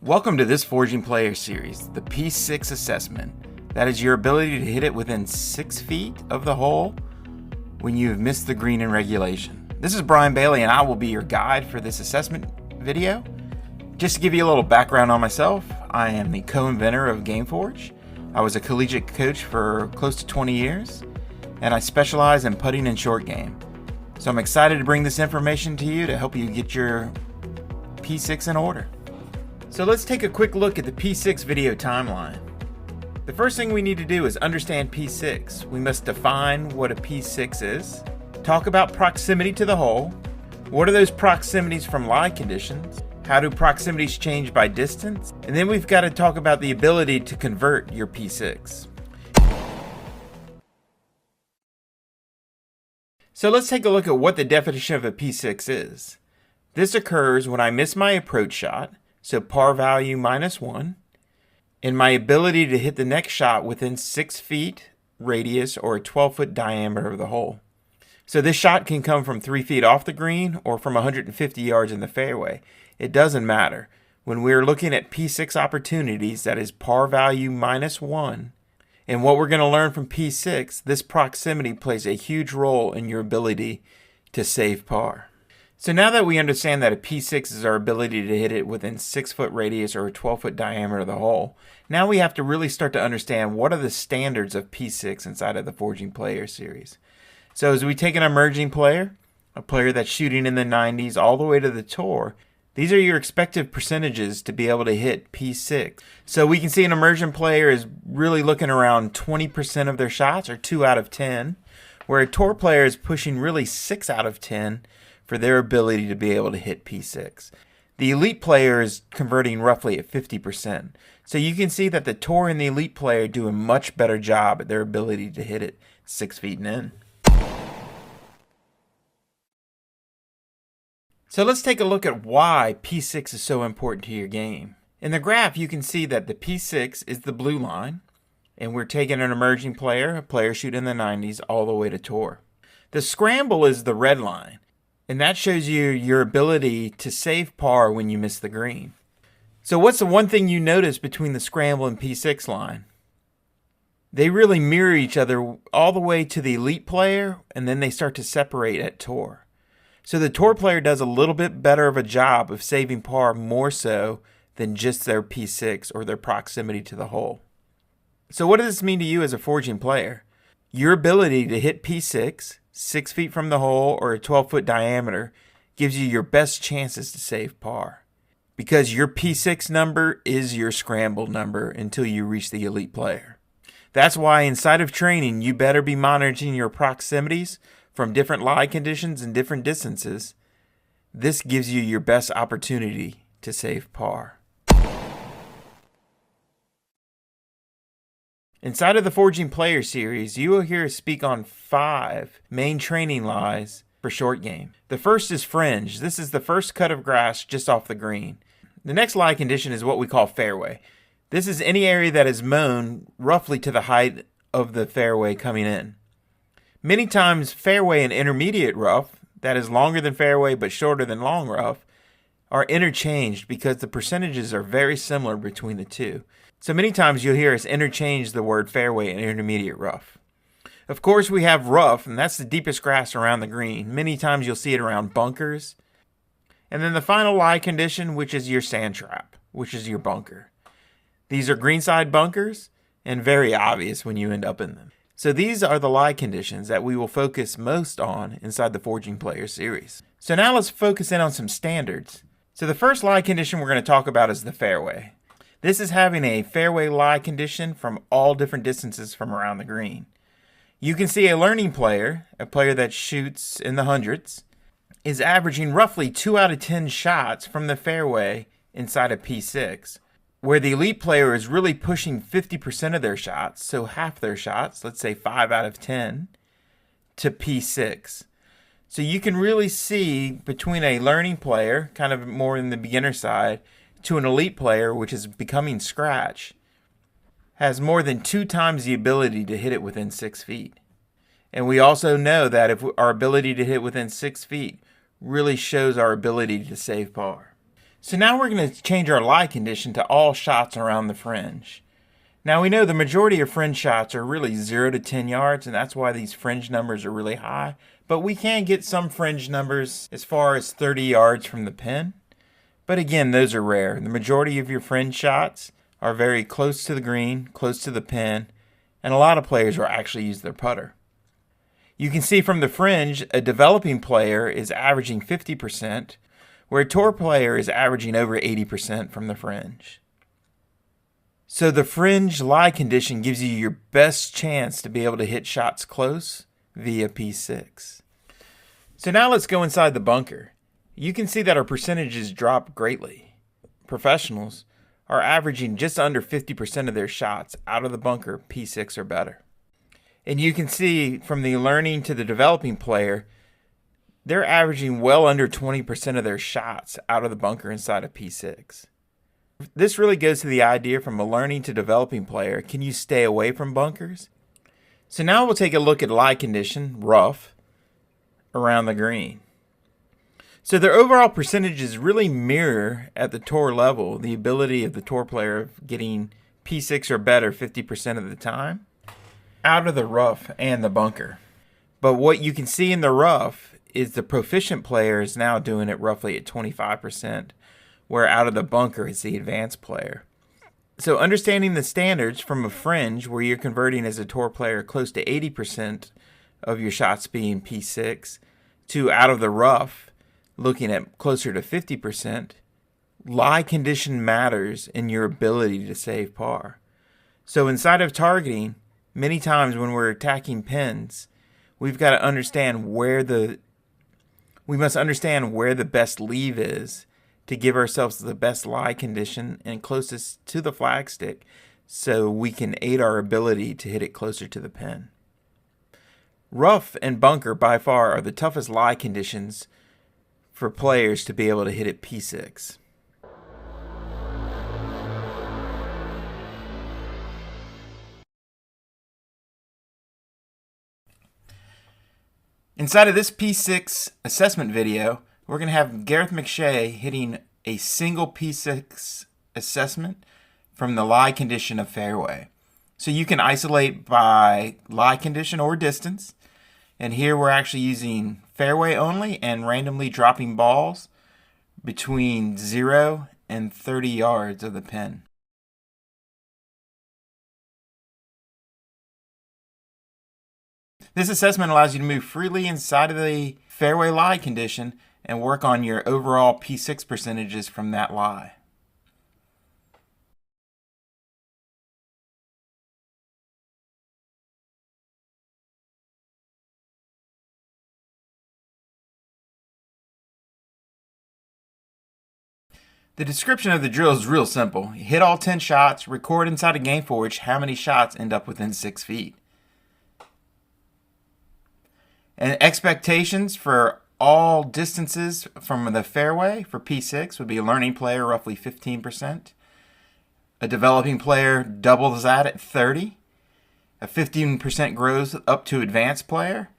Welcome to this Forging Player series, the P6 assessment. That is your ability to hit it within 6 feet of the hole when you've missed the green in regulation. This is Brian Bailey and I will be your guide for this assessment video. Just to give you a little background on myself, I am the co-inventor of GameForge. I was a collegiate coach for close to 20 years and I specialize in putting and short game. So I'm excited to bring this information to you to help you get your P6 in order. So let's take a quick look at the P6 video timeline. The first thing we need to do is understand P6. We must define what a P6 is, talk about proximity to the hole, what are those proximities from lie conditions, how do proximities change by distance, and then we've got to talk about the ability to convert your P6. So let's take a look at what the definition of a P6 is. This occurs when I miss my approach shot, so par value -1, and my ability to hit the next shot within 6 feet radius or a 12-foot diameter of the hole. So this shot can come from 3 feet off the green or from 150 yards in the fairway. It doesn't matter. When we're looking at P6 opportunities, that is par value -1, and what we're going to learn from P6, this proximity plays a huge role in your ability to save par. So now that we understand that a P6 is our ability to hit it within 6-foot radius or a 12-foot diameter of the hole, now we have to really start to understand what are the standards of P6 inside of the Forging Player series. So as we take an emerging player, a player that's shooting in the 90s all the way to the tour, these are your expected percentages to be able to hit P6. So we can see an emerging player is really looking around 20% of their shots or 2 out of 10, where a tour player is pushing really 6 out of 10 for their ability to be able to hit P6. The elite player is converting roughly at 50%. So you can see that the tour and the elite player do a much better job at their ability to hit it 6 feet and in. So let's take a look at why P6 is so important to your game. In the graph, you can see that the P6 is the blue line, and we're taking an emerging player, a player shooting in the 90s, all the way to tour. The scramble is the red line, and that shows you your ability to save par when you miss the green. So what's the one thing you notice between the scramble and P6 line? They really mirror each other all the way to the elite player, and then they start to separate at tour. So the tour player does a little bit better of a job of saving par more so than just their P6 or their proximity to the hole. So what does this mean to you as a forging player? Your ability to hit P6 6 feet from the hole or a 12-foot diameter gives you your best chances to save par, because your P6 number is your scramble number until you reach the elite player. That's why inside of training you better be monitoring your proximities from different lie conditions and different distances. This gives you your best opportunity to save par. Inside of the Forging Player series, you will hear us speak on 5 main training lies for short game. The first is fringe. This is the first cut of grass just off the green. The next lie condition is what we call fairway. This is any area that is mown roughly to the height of the fairway coming in. Many times fairway and intermediate rough, that is longer than fairway but shorter than long rough, are interchanged because the percentages are very similar between the two. So many times you'll hear us interchange the word fairway and intermediate rough. Of course we have rough, and that's the deepest grass around the green. Many times you'll see it around bunkers. And then the final lie condition, which is your sand trap, which is your bunker. These are greenside bunkers and very obvious when you end up in them. So these are the lie conditions that we will focus most on inside the Forging Player series. So now let's focus in on some standards. So the first lie condition we're going to talk about is the fairway. This is having a fairway lie condition from all different distances from around the green. You can see a learning player, a player that shoots in the hundreds, is averaging roughly 2 out of 10 shots from the fairway inside of P6, where the elite player is really pushing 50% of their shots, so half their shots, let's say 5 out of 10, to P6. So you can really see between a learning player, kind of more in the beginner side, to an elite player, which is becoming scratch, has more than 2 times the ability to hit it within 6 feet. And we also know that if our ability to hit within 6 feet really shows our ability to save par. So now we're going to change our lie condition to all shots around the fringe. Now we know the majority of fringe shots are really 0 to 10 yards, and that's why these fringe numbers are really high. But we can get some fringe numbers as far as 30 yards from the pin. But again, those are rare. The majority of your fringe shots are very close to the green, close to the pin, and a lot of players will actually use their putter. You can see from the fringe, a developing player is averaging 50%, where a tour player is averaging over 80% from the fringe. So the fringe lie condition gives you your best chance to be able to hit shots close via P6. So now let's go inside the bunker. You can see that our percentages drop greatly. Professionals are averaging just under 50% of their shots out of the bunker P6 or better. And you can see from the learning to the developing player, they're averaging well under 20% of their shots out of the bunker inside of P6. This really goes to the idea from a learning to developing player, can you stay away from bunkers? So now we'll take a look at lie condition, rough, around the green. So their overall percentages really mirror at the tour level the ability of the tour player of getting P6 or better 50% of the time out of the rough and the bunker. But what you can see in the rough is the proficient player is now doing it roughly at 25%, where out of the bunker is the advanced player. So understanding the standards from a fringe where you're converting as a tour player close to 80% of your shots being P6 to out of the rough looking at closer to 50%, lie condition matters in your ability to save par. So inside of targeting, many times when we're attacking pins, we've got to understand where the best leave is to give ourselves the best lie condition and closest to the flagstick so we can aid our ability to hit it closer to the pin. Rough and bunker by far are the toughest lie conditions for players to be able to hit it P6. Inside of this P6 assessment video, we're going to have Gareth McShay hitting a single P6 assessment from the lie condition of fairway. So you can isolate by lie condition or distance. And here we're actually using fairway only and randomly dropping balls between 0 and 30 yards of the pin. This assessment allows you to move freely inside of the fairway lie condition and work on your overall P6 percentages from that lie. The description of the drill is real simple. You hit all 10 shots, record inside of GameForge how many shots end up within 6 feet. And expectations for all distances from the fairway for P6 would be a learning player roughly 15%. A developing player doubles that at 30. A 15% grows up to advanced player.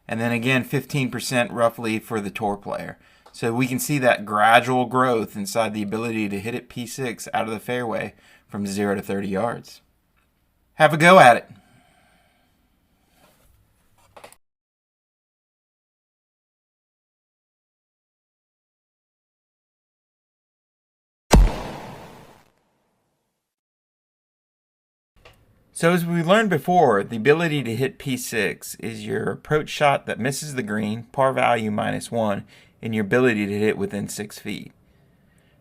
And then again 15% roughly for the tour player. So we can see that gradual growth inside the ability to hit it P6 out of the fairway from 0 to 30 yards. Have a go at it. So as we learned before, the ability to hit P6 is your approach shot that misses the green, par value -1, and your ability to hit within 6 feet.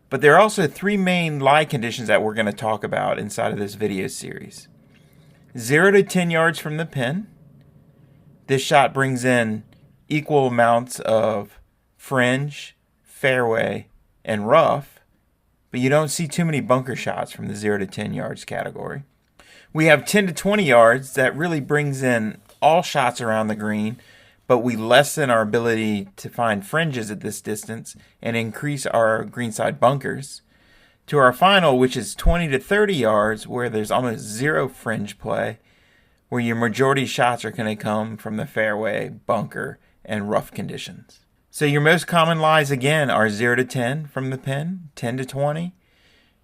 But there are also 3 main lie conditions that we're going to talk about inside of this video series. 0 to 10 yards from the pin. This shot brings in equal amounts of fringe, fairway, and rough, but you don't see too many bunker shots from the 0 to 10 yards category. We have 10 to 20 yards that really brings in all shots around the green, but we lessen our ability to find fringes at this distance and increase our greenside bunkers. To our final, which is 20 to 30 yards, where there's almost 0 fringe play, where your majority shots are going to come from the fairway, bunker, and rough conditions. So your most common lies again are 0 to 10 from the pin, 10 to 20,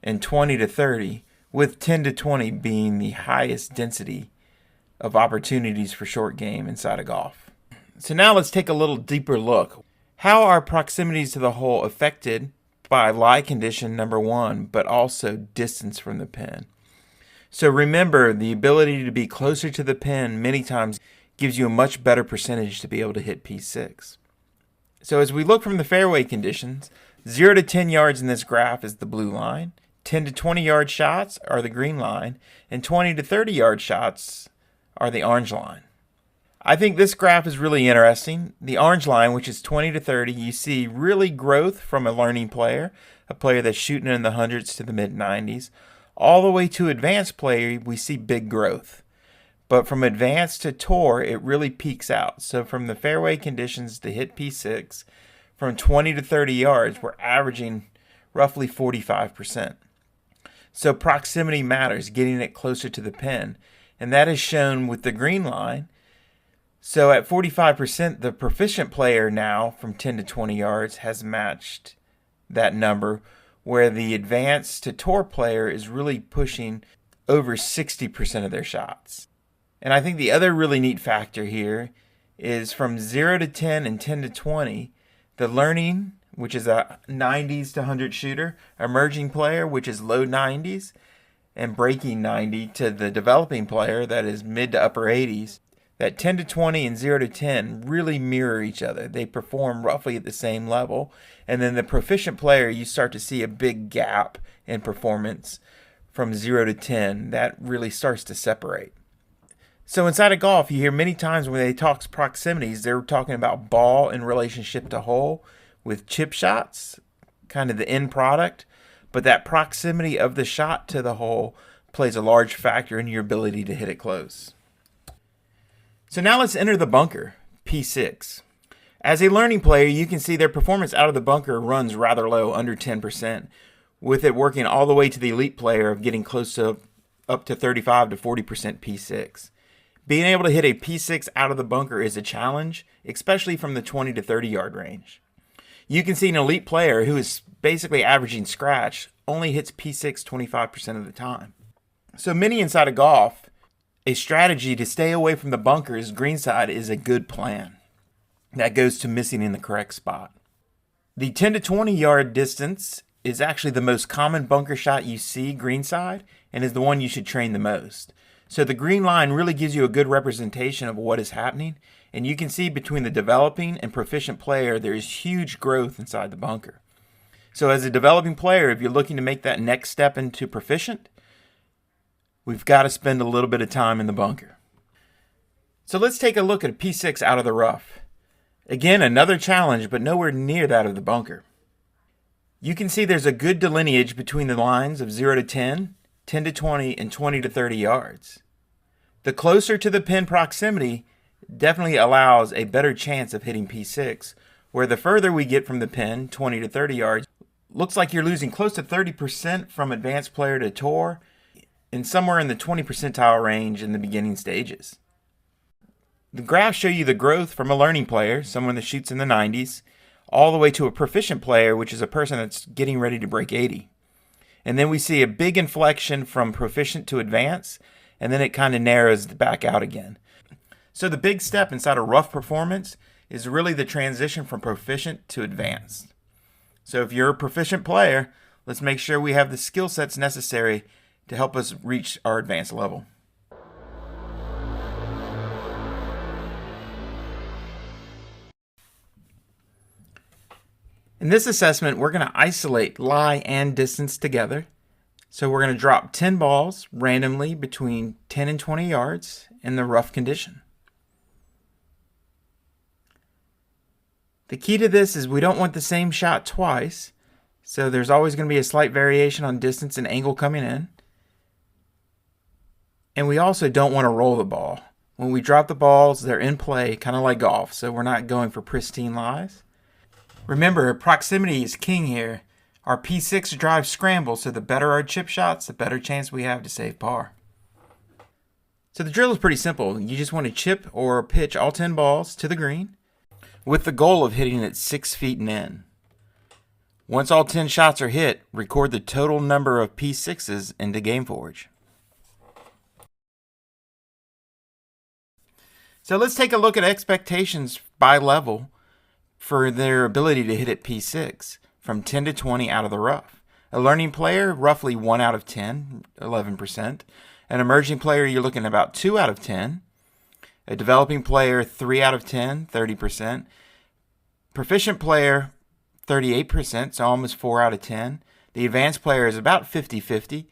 and 20 to 30, with 10 to 20 being the highest density of opportunities for short game inside of golf. So now let's take a little deeper look. How are proximities to the hole affected by lie condition number 1, but also distance from the pin? So remember, the ability to be closer to the pin many times gives you a much better percentage to be able to hit P6. So as we look from the fairway conditions, 0 to 10 yards in this graph is the blue line, 10 to 20 yard shots are the green line, and 20 to 30 yard shots are the orange line. I think this graph is really interesting. The orange line, which is 20 to 30, you see really growth from a learning player, a player that's shooting in the hundreds to the mid 90s. All the way to advanced player, we see big growth. But from advanced to tour, it really peaks out. So from the fairway conditions to hit P6, from 20 to 30 yards, we're averaging roughly 45%. So proximity matters, getting it closer to the pin. And that is shown with the green line. So at 45%, the proficient player now from 10 to 20 yards has matched that number, where the advanced to tour player is really pushing over 60% of their shots. And I think the other really neat factor here is from 0 to 10 and 10 to 20, the learning, which is a 90s to 100 shooter, emerging player, which is low 90s, and breaking 90 to the developing player that is mid to upper 80s. That 10 to 20 and 0 to 10 really mirror each other. They perform roughly at the same level. And then the proficient player, you start to see a big gap in performance from 0 to 10. That really starts to separate. So inside of golf, you hear many times when they talk proximities, they're talking about ball in relationship to hole with chip shots, kind of the end product. But that proximity of the shot to the hole plays a large factor in your ability to hit it close. So now let's enter the bunker, P6. As a learning player, you can see their performance out of the bunker runs rather low, under 10%, with it working all the way to the elite player of getting close to up to 35 to 40% P6. Being able to hit a P6 out of the bunker is a challenge, especially from the 20 to 30 yard range. You can see an elite player who is basically averaging scratch only hits P6 25% of the time. So many inside of golf, a strategy to stay away from the bunkers greenside is a good plan. That goes to missing in the correct spot. The 10 to 20 yard distance is actually the most common bunker shot you see greenside and is the one you should train the most. So the green line really gives you a good representation of what is happening, and you can see between the developing and proficient player there is huge growth inside the bunker. So as a developing player, if you're looking to make that next step into proficient, we've got to spend a little bit of time in the bunker. So let's take a look at a P6 out of the rough. Again, another challenge, but nowhere near that of the bunker. You can see there's a good delineation between the lines of 0 to 10, 10 to 20, and 20 to 30 yards. The closer to the pin proximity definitely allows a better chance of hitting P6, where the further we get from the pin, 20 to 30 yards, looks like you're losing close to 30% from advanced player to tour, and somewhere in the 20 percentile range in the beginning stages. The graphs show you the growth from a learning player, someone that shoots in the 90s, all the way to a proficient player, which is a person that's getting ready to break 80. And then we see a big inflection from proficient to advanced, and then it kind of narrows back out again. So the big step inside of rough performance is really the transition from proficient to advanced. So if you're a proficient player, let's make sure we have the skill sets necessary to help us reach our advanced level. In this assessment, we're going to isolate lie and distance together. So we're going to drop 10 balls randomly between 10 and 20 yards in the rough condition. The key to this is we don't want the same shot twice, so there's always going to be a slight variation on distance and angle coming in. And we also don't want to roll the ball. When we drop the balls, they're in play, kind of like golf, so we're not going for pristine lies. Remember, proximity is king here. Our P6 drives scramble, so the better our chip shots, the better chance we have to save par. So the drill is pretty simple. You just want to chip or pitch all 10 balls to the green. with the goal of hitting it 6 feet and in. Once all 10 shots are hit, record the total number of P6s into GameForge. So let's take a look at expectations by level for their ability to hit at P6, from 10 to 20 out of the rough. A learning player, roughly 1 out of 10, 11%. An emerging player, you're looking at about 2 out of 10. A developing player, 3 out of 10, 30%. Proficient player, 38%, so almost 4 out of 10. The advanced player is about 50-50,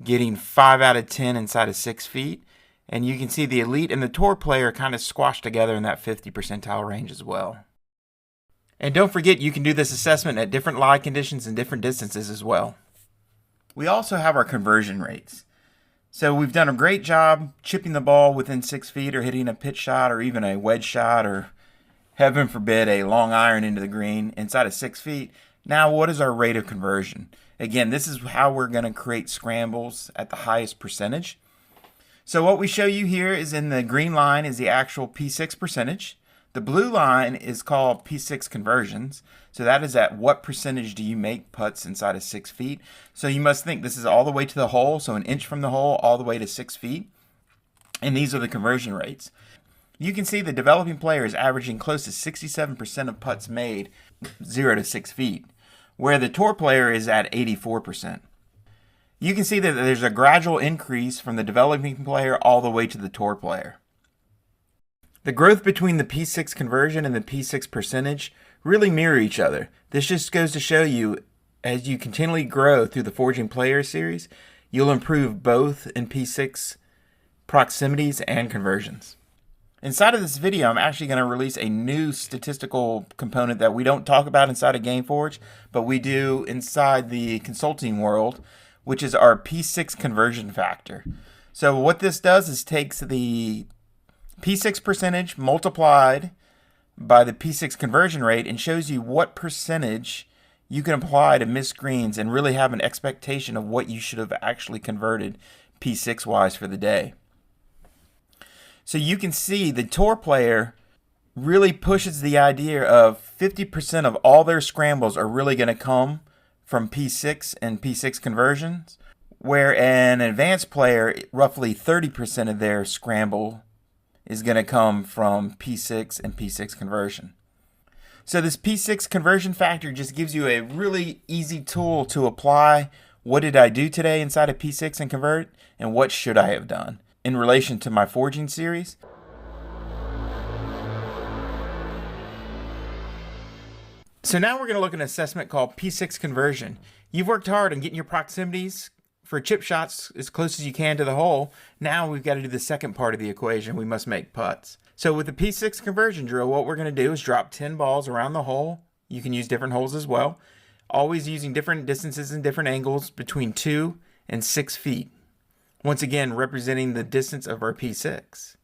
getting 5 out of 10 inside of 6 feet. And you can see the elite and the tour player kind of squashed together in that 50 percentile range as well. And don't forget, you can do this assessment at different lie conditions and different distances as well. We also have our conversion rates. So we've done a great job chipping the ball within 6 feet, or hitting a pitch shot, or even a wedge shot, or heaven forbid a long iron into the green inside of 6 feet. Now, what is our rate of conversion? Again, this is how we're going to create scrambles at the highest percentage. So what we show you here is, in the green line is the actual P6 percentage. The blue line is called P6 conversions. So that is at what percentage do you make putts inside of 6 feet. So you must think this is all the way to the hole, so an inch from the hole all the way to 6 feet. And these are the conversion rates. You can see the developing player is averaging close to 67% of putts made 0 to 6 feet, where the tour player is at 84%. You can see that there's a gradual increase from the developing player all the way to the tour player. The growth between the P6 conversion and the P6 percentage really mirror each other. This just goes to show you, as you continually grow through the Forging Players series, you'll improve both in P6 proximities and conversions. Inside of this video, I'm actually going to release a new statistical component that we don't talk about inside of GameForge, but we do inside the consulting world, which is our P6 conversion factor. So what this does is takes the P6 percentage multiplied by the P6 conversion rate and shows you what percentage you can apply to missed greens and really have an expectation of what you should have actually converted P6 wise for the day. So you can see the tour player really pushes the idea of 50% of all their scrambles are really going to come from P6 and P6 conversions, where an advanced player, roughly 30% of their scramble is going to come from P6 and P6 conversion. So this P6 conversion factor just gives you a really easy tool to apply what did I do today inside of P6 and convert, and what should I have done in relation to my forging series. So now we're going to look at an assessment called P6 conversion. You've worked hard on getting your proximities for chip shots as close as you can to the hole. Now we've got to do the second part of the equation. We must make putts. So with the P6 conversion drill, what we're going to do is drop 10 balls around the hole. You can use different holes as well. Always using different distances and different angles between 2 and 6 feet. Once again, representing the distance of our P6.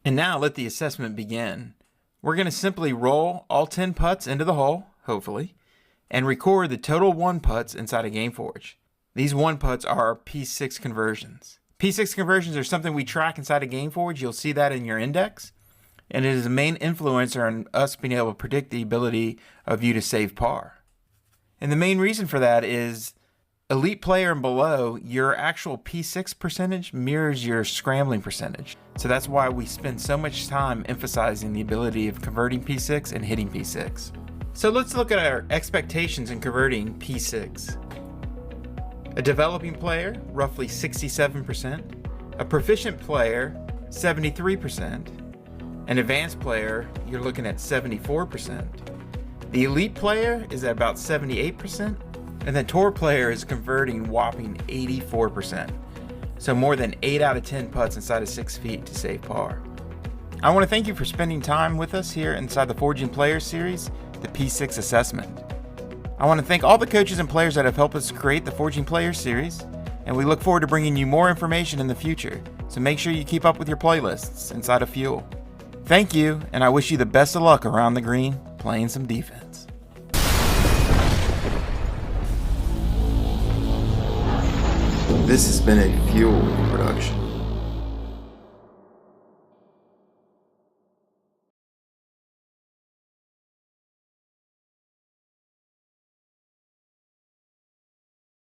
And now let the assessment begin. We're going to simply roll all 10 putts into the hole, hopefully, and record the total 1 putts inside of GameForge. These 1 putts are our P6 conversions. P6 conversions are something we track inside of GameForge. You'll see that in your index. And it is a main influencer on us being able to predict the ability of you to save par. And the main reason for that is elite player and below, your actual P6 percentage mirrors your scrambling percentage. So that's why we spend so much time emphasizing the ability of converting P6 and hitting P6. So let's look at our expectations in converting P6. A developing player, roughly 67%. A proficient player, 73%. An advanced player, you're looking at 74%. The elite player is at about 78%. And the tour player is converting whopping 84%. So more than 8 out of 10 putts inside of 6 feet to save par. I want to thank you for spending time with us here inside the Forging Players series, the P6 assessment. I want to thank all the coaches and players that have helped us create the Forging Players series, and we look forward to bringing you more information in the future. So make sure you keep up with your playlists inside of Fuel. Thank you, and I wish you the best of luck around the green playing some defense. This has been a Fuel production.